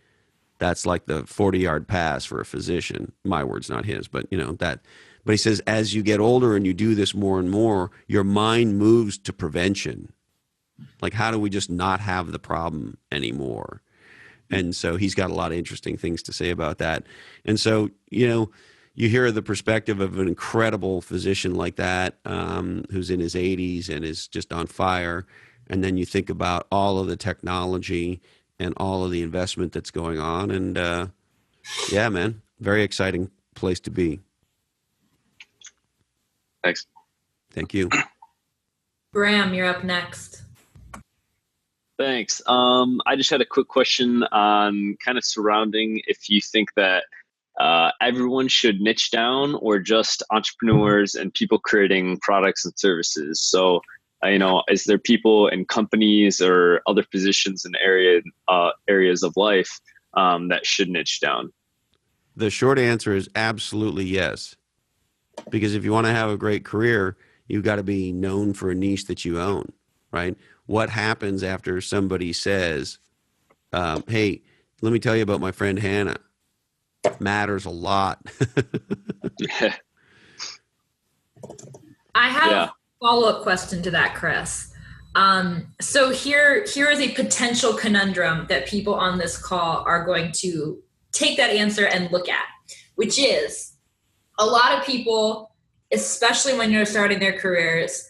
the 40-yard pass for a physician. My words, not his, but that. But he says, as you get older and you do this more and more, your mind moves to prevention. Like, how do we just not have the problem anymore? And so he's got a lot of interesting things to say about that. And so, you hear the perspective of an incredible physician like that, who's in his 80s and is just on fire. And then you think about all of the technology and all of the investment that's going on. And yeah, man, very exciting place to be. Thanks. Thank you. Graham, you're up next. Thanks. I just had a quick question on kind of surrounding if you think that everyone should niche down or just entrepreneurs and people creating products and services. So, is there people in companies or other positions in areas of life that should niche down? The short answer is absolutely yes. Because if you want to have a great career, you've got to be known for a niche that you own, right? What happens after somebody says, hey, let me tell you about my friend Hannah, matters a lot. I have a follow-up question to that, Chris. So here is a potential conundrum that people on this call are going to take that answer and look at, which is a lot of people, especially when you're starting their careers,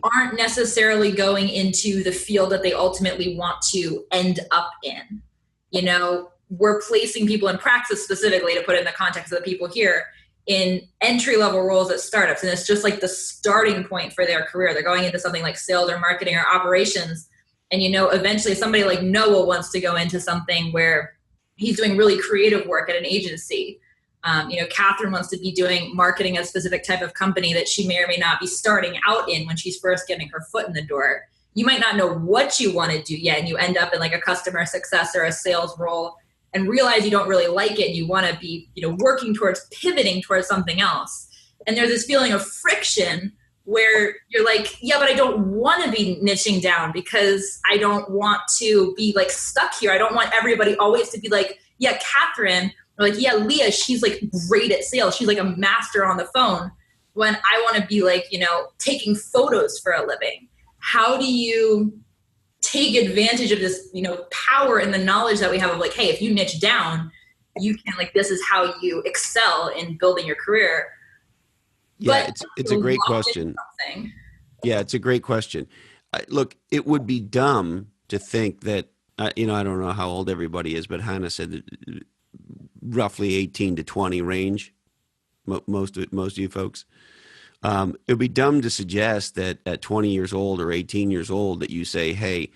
aren't necessarily going into the field that they ultimately want to end up in. We're placing people in Praxis specifically, to put it in the context of the people here, in entry-level roles at startups. And it's just like the starting point for their career. They're going into something like sales or marketing or operations. And, eventually somebody like Noah wants to go into something where he's doing really creative work at an agency. Catherine wants to be doing marketing at a specific type of company that she may or may not be starting out in when she's first getting her foot in the door. You might not know what you want to do yet, and you end up in like a customer success or a sales role and realize you don't really like it, and you want to be, working towards pivoting towards something else. And there's this feeling of friction where you're like, yeah, but I don't want to be niching down because I don't want to be like stuck here. I don't want everybody always to be like, yeah, Catherine, or like, yeah, Leah, she's like great at sales. She's like a master on the phone, when I want to be like, taking photos for a living. How do you take advantage of this, power and the knowledge that we have of like, hey, if you niche down, you can, like, this is how you excel in building your career. Yeah, it's a great question. Yeah, it's a great question. Look, it would be dumb to think that, I don't know how old everybody is, but Hannah said that roughly 18 to 20 range, most of you folks. It would be dumb to suggest that at 20 years old or 18 years old that you say, hey,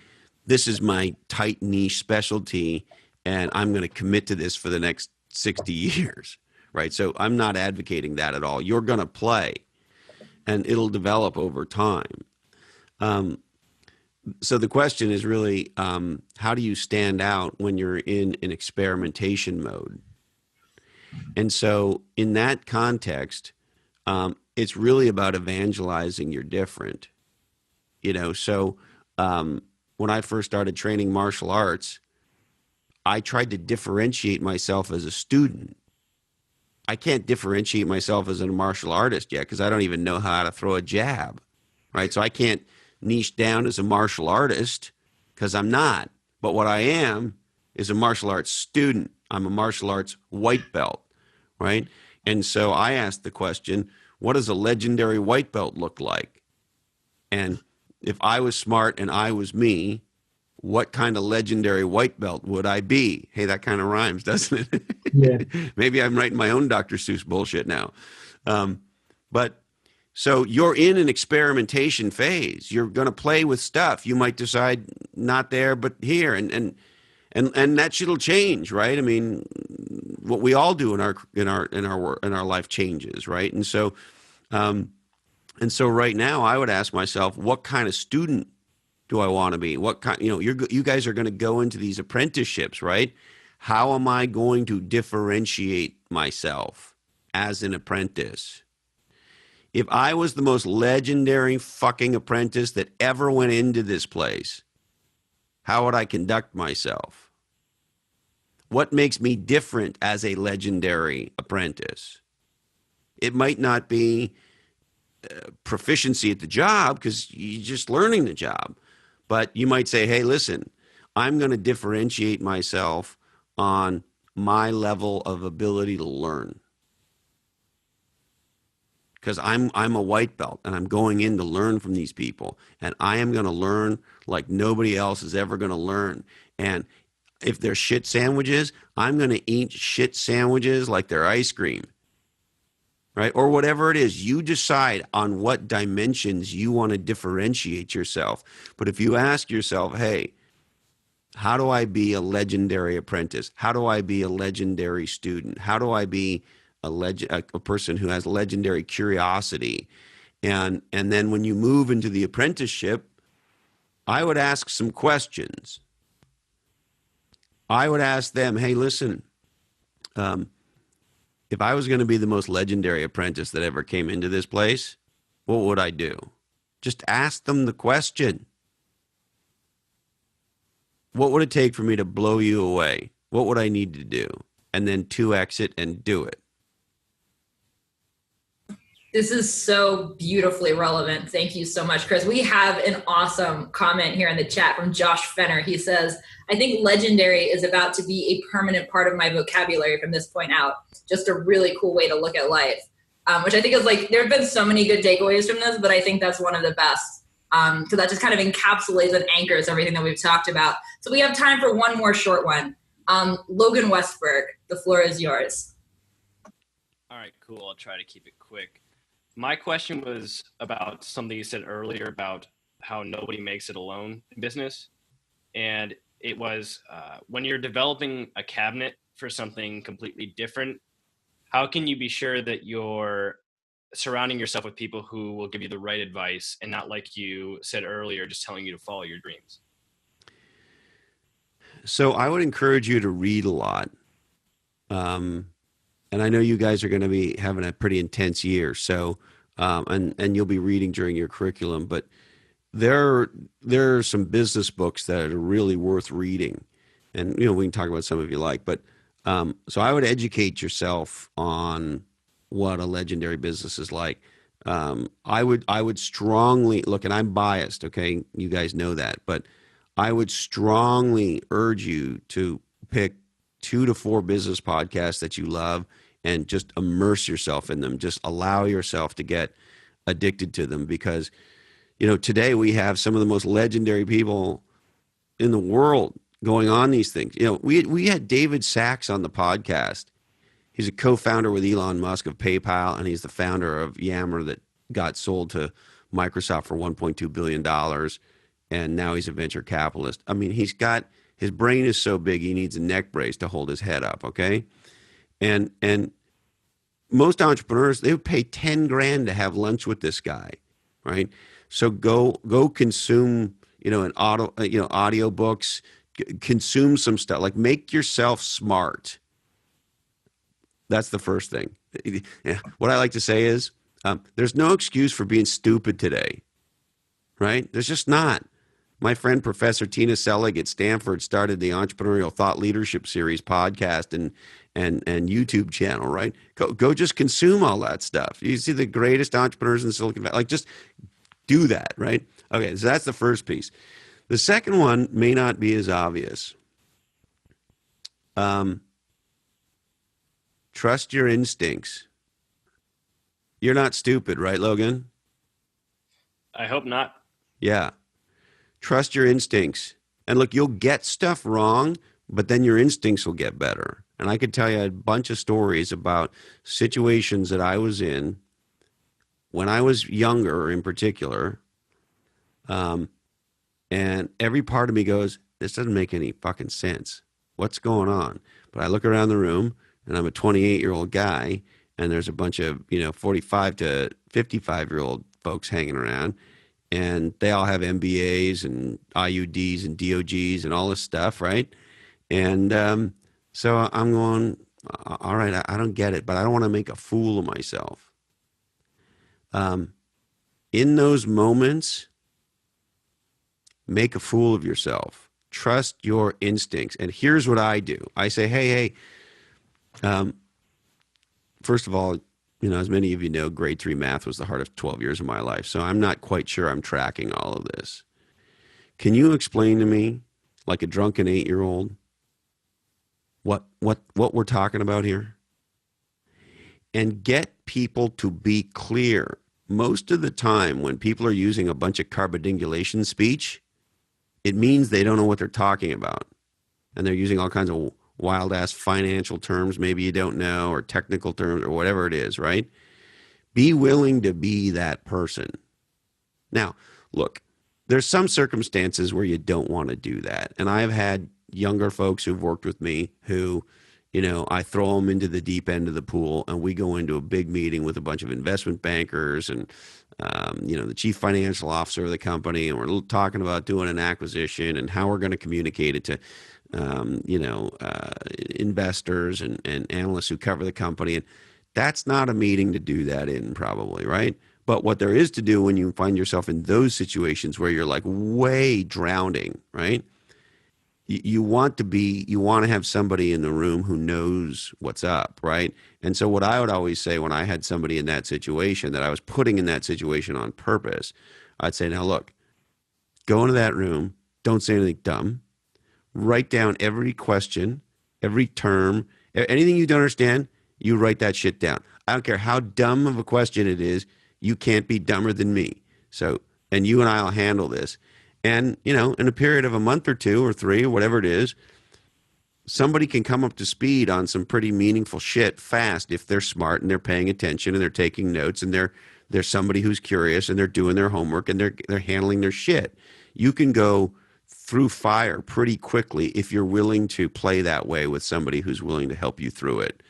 this is my tight niche specialty and I'm going to commit to this for the next 60 years, right? So I'm not advocating that at all. You're going to play and it'll develop over time. So the question is really, how do you stand out when you're in an experimentation mode? And so in that context, it's really about evangelizing you're different. So when I first started training martial arts, I tried to differentiate myself as a student. I can't differentiate myself as a martial artist yet because I don't even know how to throw a jab, right? So I can't niche down as a martial artist because I'm not. But what I am is a martial arts student. I'm a martial arts white belt, right? And so I asked the question, what does a legendary white belt look like? And if I was smart and I was me, what kind of legendary white belt would I be? Hey, that kind of rhymes, doesn't it? Yeah. Maybe I'm writing my own Dr. Seuss bullshit now. But so you're in an experimentation phase. You're going to play with stuff. You might decide not there, but here. And and that shit'll change, right? I mean, what we all do in our life changes, right? And so right now I would ask myself, what kind of student do I want to be? What kind, you guys are going to go into these apprenticeships, right? How am I going to differentiate myself as an apprentice? If I was the most legendary fucking apprentice that ever went into this place, how would I conduct myself? What makes me different as a legendary apprentice? It might not be proficiency at the job because you're just learning the job. But you might say, hey, listen, I'm going to differentiate myself on my level of ability to learn. Because I'm a white belt and I'm going in to learn from these people. And I am going to learn like nobody else is ever going to learn. And if they're shit sandwiches, I'm going to eat shit sandwiches like they're ice cream. Right? Or whatever it is, you decide on what dimensions you want to differentiate yourself. But if you ask yourself, hey, how do I be a legendary apprentice? How do I be a legendary student? How do I be a person who has legendary curiosity? And then when you move into the apprenticeship, I would ask some questions. I would ask them, hey, listen, if I was going to be the most legendary apprentice that ever came into this place, what would I do? Just ask them the question. What would it take for me to blow you away? What would I need to do? And then 2x it and do it. This is so beautifully relevant. Thank you so much, Chris. We have an awesome comment here in the chat from Josh Fenner. He says, I think legendary is about to be a permanent part of my vocabulary from this point out. Just a really cool way to look at life, which I think is like, there have been so many good takeaways from this, but I think that's one of the best. So that just kind of encapsulates and anchors everything that we've talked about. So we have time for one more short one. Logan Westberg, the floor is yours. All right, cool. I'll try to keep it quick. My question was about something you said earlier about how nobody makes it alone in business. And it was when you're developing a cabinet for something completely different, how can you be sure that you're surrounding yourself with people who will give you the right advice and not, like you said earlier, just telling you to follow your dreams? So I would encourage you to read a lot. And I know you guys are going to be having a pretty intense year. So, and you'll be reading during your curriculum, but there are some business books that are really worth reading. And, we can talk about some if you like, but, so I would educate yourself on what a legendary business is like. I would strongly look, and I'm biased. Okay. You guys know that, but I would strongly urge you to pick 2 to 4 business podcasts that you love and just immerse yourself in them. Just allow yourself to get addicted to them because, today we have some of the most legendary people in the world going on these things. We had David Sachs on the podcast. He's a co-founder with Elon Musk of PayPal, and he's the founder of Yammer that got sold to Microsoft for $1.2 billion. And now he's a venture capitalist. I mean, his brain is so big, he needs a neck brace to hold his head up. Okay. And most entrepreneurs, they would pay 10 grand to have lunch with this guy. Right. So go consume, audio books, consume some stuff, like make yourself smart. That's the first thing. What I like to say is, there's no excuse for being stupid today. Right. There's just not. My friend, Professor Tina Selig at Stanford, started the Entrepreneurial Thought Leadership Series podcast and YouTube channel, right? Go just consume all that stuff. You see the greatest entrepreneurs in Silicon Valley, like just do that, right? Okay, so that's the first piece. The second one may not be as obvious. Trust your instincts. You're not stupid, right, Logan? I hope not. Yeah. Trust your instincts. And look, you'll get stuff wrong, but then your instincts will get better. And I could tell you a bunch of stories about situations that I was in when I was younger in particular. And every part of me goes, this doesn't make any fucking sense. what's going on? But I look around the room, and I'm a 28-year-old guy, and there's a bunch of 45 to 55-year-old folks hanging around, and they all have MBAs and IUDs and DOGs and all this stuff, right? And so I'm going, all right, I don't get it, but I don't want to make a fool of myself. In those moments, make a fool of yourself. Trust your instincts. And here's what I do. I say, hey, first of all, as many of you know, grade 3 math was the hardest 12 years of my life. So I'm not quite sure I'm tracking all of this. Can you explain to me, like a drunken 8-year-old, what we're talking about here? And get people to be clear. Most of the time when people are using a bunch of carbidingulation speech, it means they don't know what they're talking about. And they're using all kinds of wild-ass financial terms maybe you don't know, or technical terms, or whatever it is, right? Be willing to be that person. Now, look, there's some circumstances where you don't want to do that. And I've had younger folks who've worked with me who, I throw them into the deep end of the pool, and we go into a big meeting with a bunch of investment bankers and, the chief financial officer of the company, and we're talking about doing an acquisition and how we're going to communicate it to, investors and analysts who cover the company. And that's not a meeting to do that in, probably, right? But what there is to do when you find yourself in those situations where you're like way drowning, right? You want to have somebody in the room who knows what's up, right? And so what I would always say when I had somebody in that situation that I was putting in that situation on purpose, I'd say, now look, go into that room, don't say anything dumb, write down every question, every term, anything you don't understand, you write that shit down. I don't care how dumb of a question it is, you can't be dumber than me. So, and you and I will handle this. And, in a period of a month or 2 or 3 or whatever it is, somebody can come up to speed on some pretty meaningful shit fast if they're smart and they're paying attention and they're taking notes and they're somebody who's curious and they're doing their homework and they're handling their shit. You can go through fire pretty quickly if you're willing to play that way with somebody who's willing to help you through it.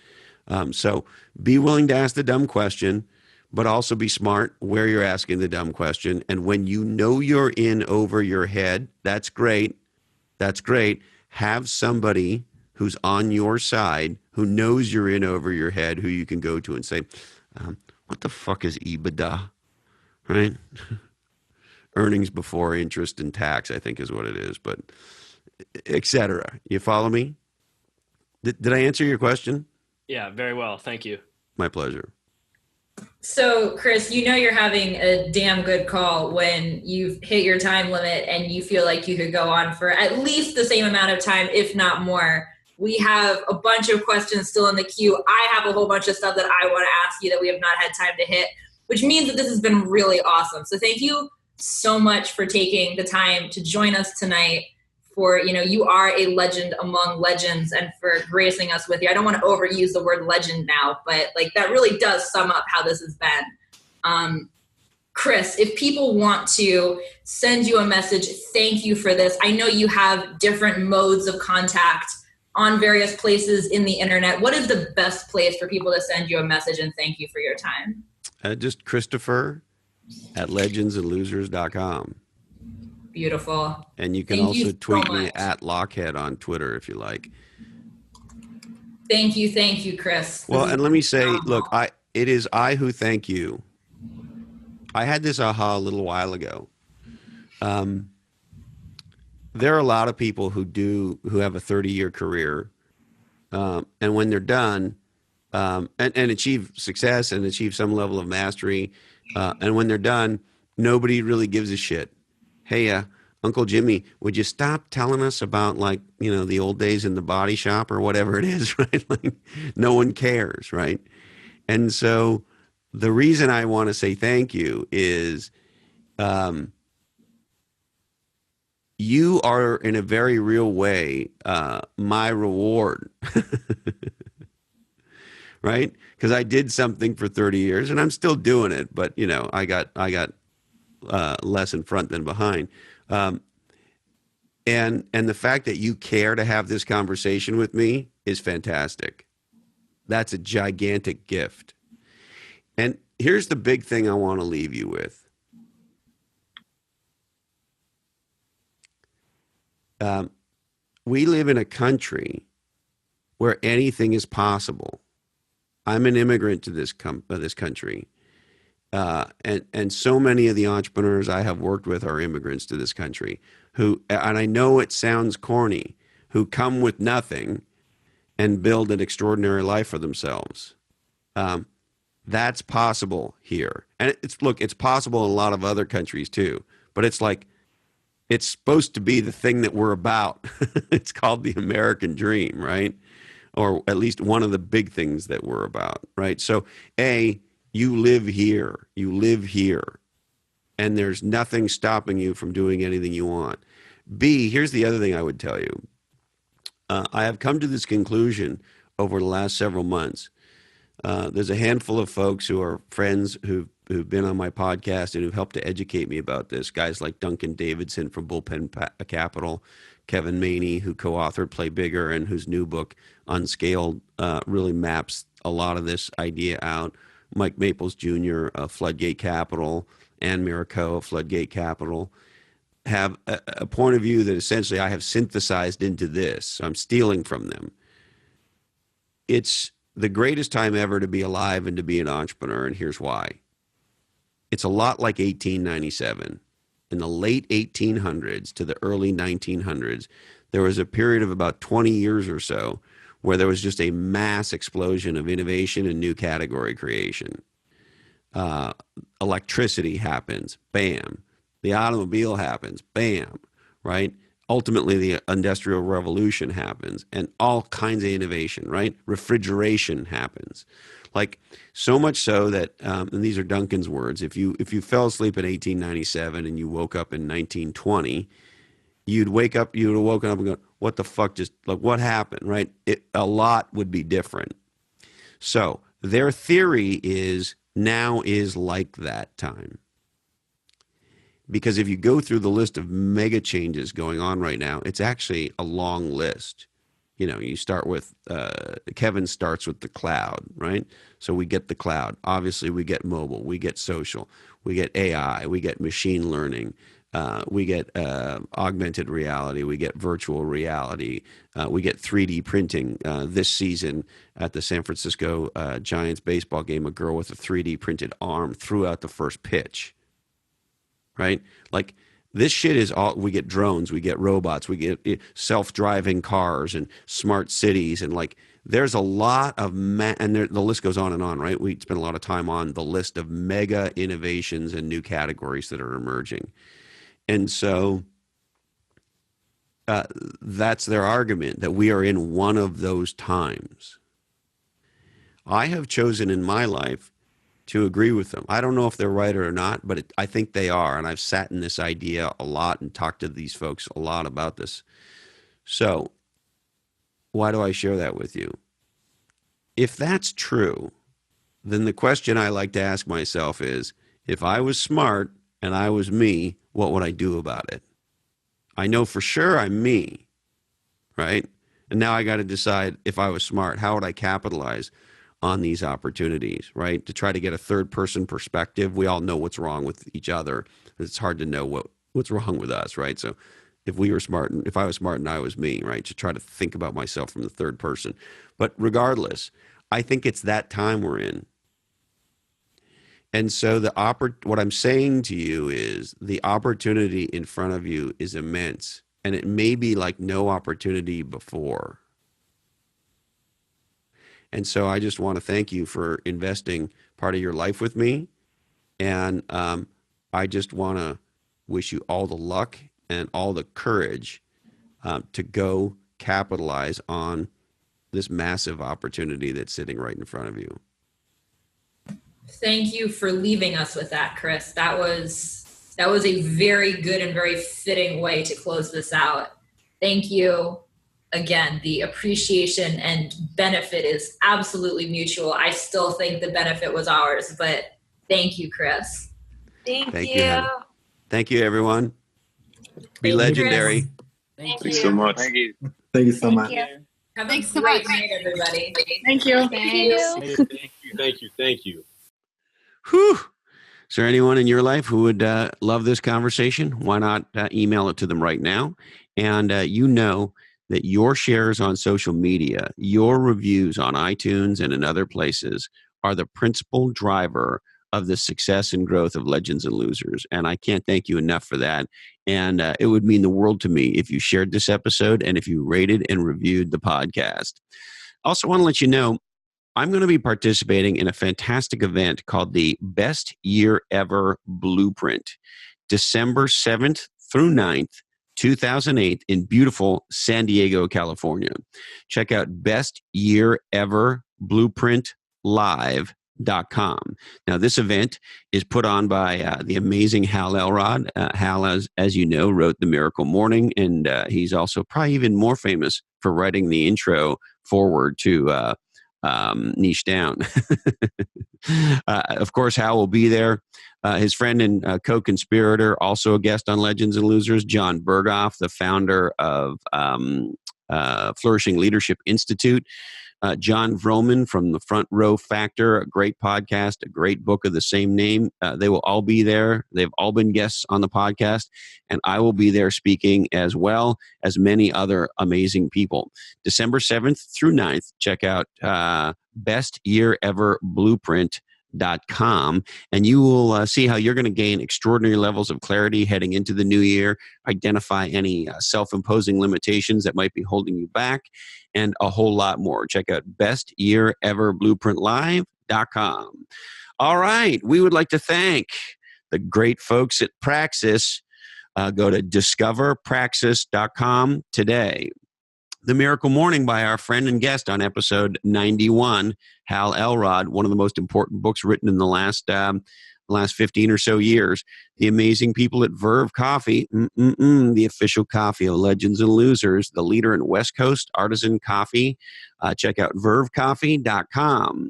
So be willing to ask the dumb question, but also be smart where you're asking the dumb question. And when you know you're in over your head, that's great. That's great. Have somebody who's on your side, who knows you're in over your head, who you can go to and say, what the fuck is EBITDA, right? Earnings before interest and tax, I think is what it is, but et cetera. You follow me? Did I answer your question? Yeah, very well. Thank you. My pleasure. So, Chris, you're having a damn good call when you've hit your time limit and you feel like you could go on for at least the same amount of time, if not more. We have a bunch of questions still in the queue. I have a whole bunch of stuff that I want to ask you that we have not had time to hit, which means that this has been really awesome. So thank you so much for taking the time to join us tonight. For, you are a legend among legends, and for gracing us with you. I don't want to overuse the word legend now, but that really does sum up how this has been. Chris, if people want to send you a message, thank you for this. I know you have different modes of contact on various places in the internet. What is the best place for people to send you a message and thank you for your time? Just Christopher at legendsandlosers.com. Beautiful. And you can also tweet me at Lochhead on Twitter if you like. Thank you, Chris. Well, and let me say, look, it is I who thank you. I had this aha a little while ago. There are a lot of people who have a 30-year career, and when they're done, and achieve success and achieve some level of mastery, and when they're done, nobody really gives a shit. Hey, Uncle Jimmy, would you stop telling us about the old days in the body shop or whatever it is, right? No one cares, right? And so the reason I want to say thank you is you are in a very real way my reward, right? Because I did something for 30 years and I'm still doing it, but I got less in front than behind. And the fact that you care to have this conversation with me is fantastic. That's a gigantic gift. And here's the big thing I want to leave you with. We live in a country where anything is possible. I'm an immigrant to this country. And so many of the entrepreneurs I have worked with are immigrants to this country who, and I know it sounds corny, who come with nothing and build an extraordinary life for themselves. That's possible here. And it's possible in a lot of other countries too, but it's like, it's supposed to be the thing that we're about. It's called the American dream, right? Or at least one of the big things that we're about, right? So you live here, and there's nothing stopping you from doing anything you want. B, here's the other thing I would tell you. I have come to this conclusion over the last several months. There's a handful of folks who are friends who've been on my podcast and who've helped to educate me about this. Guys like Duncan Davidson from Bullpen Capital, Kevin Maney, who co-authored Play Bigger and whose new book, Unscaled, really maps a lot of this idea out. Mike Maples Jr. of Floodgate Capital, Ann Miraco of Floodgate Capital, have a point of view that essentially I have synthesized into this. So I'm stealing from them. It's the greatest time ever to be alive and to be an entrepreneur, and here's why. It's a lot like 1897. In the late 1800s to the early 1900s, there was a period of about 20 years or so where there was just a mass explosion of innovation and new category creation. Electricity happens, bam. The automobile happens, bam, right? Ultimately, the Industrial Revolution happens and all kinds of innovation, right? Refrigeration happens. Like so much so that, and these are Duncan's words, if you fell asleep in 1897 and you woke up in 1920, you'd have woken up and go, what the fuck just, like what happened, right? A lot would be different. So their theory is now is like that time. Because if you go through the list of mega changes going on right now, it's actually a long list. You know, you start with, Kevin starts with the cloud, right? So we get the cloud. Obviously, we get mobile, we get social, we get AI, we get machine learning, we get augmented reality, we get virtual reality, we get 3D printing. This season at the San Francisco Giants baseball game, a girl with a 3D printed arm threw out the first pitch. Right? Like this shit is all, we get drones, we get robots, we get self-driving cars and smart cities. And like, there's a lot of, and the list goes on and on, right? We spend a lot of time on the list of mega innovations and new categories that are emerging. And so that's their argument, that we are in one of those times. I have chosen in my life to agree with them. I don't know if they're right or not, but I think they are. And I've sat in this idea a lot and talked to these folks a lot about this. So why do I share that with you? If that's true, then the question I like to ask myself is, if I was smart and I was me, what would I do about it? I know for sure I'm me, right? And now I got to decide, if I was smart, how would I capitalize on these opportunities, right? To try to get a third person perspective. We all know what's wrong with each other. It's hard to know what's wrong with us, right? So if I was smart and I was me, right? To try to think about myself from the third person. But regardless, I think it's that time we're in. And so what I'm saying to you is the opportunity in front of you is immense, and it may be like no opportunity before. And so I just want to thank you for investing part of your life with me. And I just want to wish you all the luck and all the courage to go capitalize on this massive opportunity that's sitting right in front of you. Thank you for leaving us with that, Chris. That was a very good and very fitting way to close this out. Thank you. Again, the appreciation and benefit is absolutely mutual. I still think the benefit was ours, but thank you, Chris. Thank you. Thank you, everyone. Be legendary. Chris. Thanks so much. Thank you. Thank you so much. Have Thanks a so great much. night, everybody. Thank you. Thank you. Whew. Is there anyone in your life who would love this conversation? Why not email it to them right now? And you know that your shares on social media, your reviews on iTunes and in other places are the principal driver of the success and growth of Legends and Losers. And I can't thank you enough for that. And it would mean the world to me if you shared this episode and if you rated and reviewed the podcast. Also want to let you know, I'm going to be participating in a fantastic event called the Best Year Ever Blueprint, December 7th through 9th, 2008 in beautiful San Diego, California. Check out Best Year Ever Blueprint Live.com. Now, this event is put on by the amazing Hal Elrod. Hal, as you know, wrote The Miracle Morning, and he's also probably even more famous for writing the intro forward to Niche Down. Of course, Hal will be there. His friend and co-conspirator, also a guest on Legends and Losers, John Berghoff, the founder of Flourishing Leadership Institute. John Vroman from the Front Row Factor, a great podcast, a great book of the same name. They will all be there. They've all been guests on the podcast, and I will be there speaking as well as many other amazing people. December 7th through 9th, check out Best Year Ever Blueprint.com, and you will see how you're going to gain extraordinary levels of clarity heading into the new year, identify any self-imposing limitations that might be holding you back, and a whole lot more. Check out Best Year Ever Blueprint Live.com. All right, we would like to thank the great folks at Praxis. Go to discoverpraxis.com today. The Miracle Morning by our friend and guest on episode 91, Hal Elrod, one of the most important books written in the last 15 or so years. The amazing people at Verve Coffee, the official coffee of Legends and Losers, the leader in West Coast artisan coffee. Check out vervecoffee.com.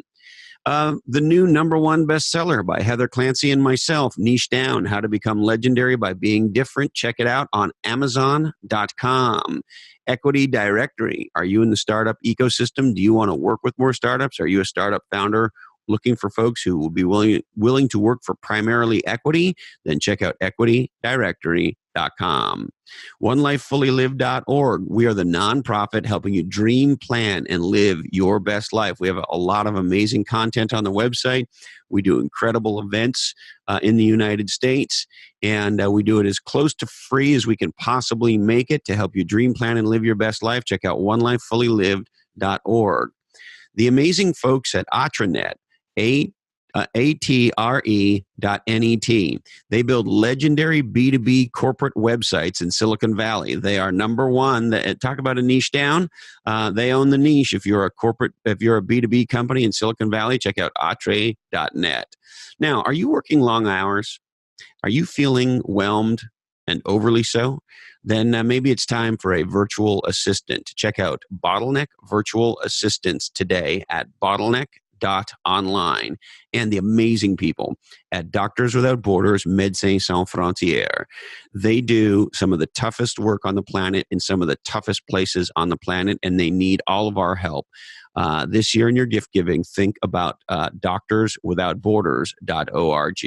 The new #1 bestseller by Heather Clancy and myself, Niche Down, How to Become Legendary by Being Different. Check it out on Amazon.com. Equity Directory. Are you in the startup ecosystem? Do you want to work with more startups? Are you a startup founder looking for folks who will be willing to work for primarily equity? Then check out equitydirectory.com. OneLifeFullyLived.org. We are the nonprofit helping you dream, plan, and live your best life. We have a lot of amazing content on the website. We do incredible events in the United States, and we do it as close to free as we can possibly make it to help you dream, plan, and live your best life. Check out OneLifeFullyLived.org. The amazing folks at Atranet, atre.net. They build legendary B2B corporate websites in Silicon Valley. They are #1. Talk about a niche down. They own the niche. If you're a B2B company in Silicon Valley, check out atre.net. Now, are you working long hours? Are you feeling whelmed and overly so? Then maybe it's time for a virtual assistant. Check out Bottleneck Virtual Assistants today at bottleneck.online, and the amazing people at Doctors Without Borders, Médecins Sans Frontières. They do some of the toughest work on the planet in some of the toughest places on the planet, and they need all of our help. This year in your gift giving, think about doctorswithoutborders.org.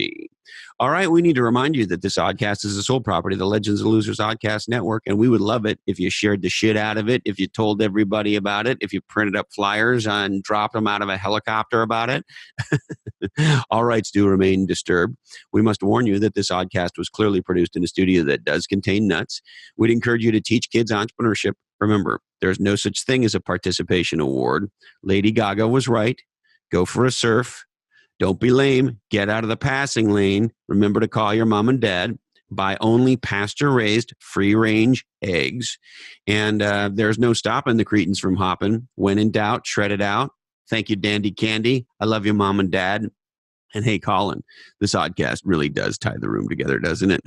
All right, we need to remind you that this oddcast is the sole property of the Legends and Losers Oddcast Network, and we would love it if you shared the shit out of it, if you told everybody about it, if you printed up flyers and dropped them out of a helicopter about it. All rights do remain disturbed. We must warn you that this oddcast was clearly produced in a studio that does contain nuts. We'd encourage you to teach kids entrepreneurship. Remember, there's no such thing as a participation award. Lady Gaga was right. Go for a surf. Don't be lame. Get out of the passing lane. Remember to call your mom and dad. Buy only pasture-raised, free-range eggs. And there's no stopping the cretins from hopping. When in doubt, shred it out. Thank you, Dandy Candy. I love you, mom and dad. And hey, Colin, this oddcast really does tie the room together, doesn't it?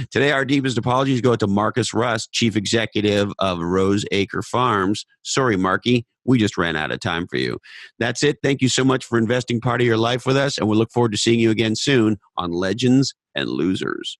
Today, our deepest apologies go to Marcus Rust, Chief Executive of Rose Acre Farms. Sorry, Marky, we just ran out of time for you. That's it. Thank you so much for investing part of your life with us, and we look forward to seeing you again soon on Legends and Losers.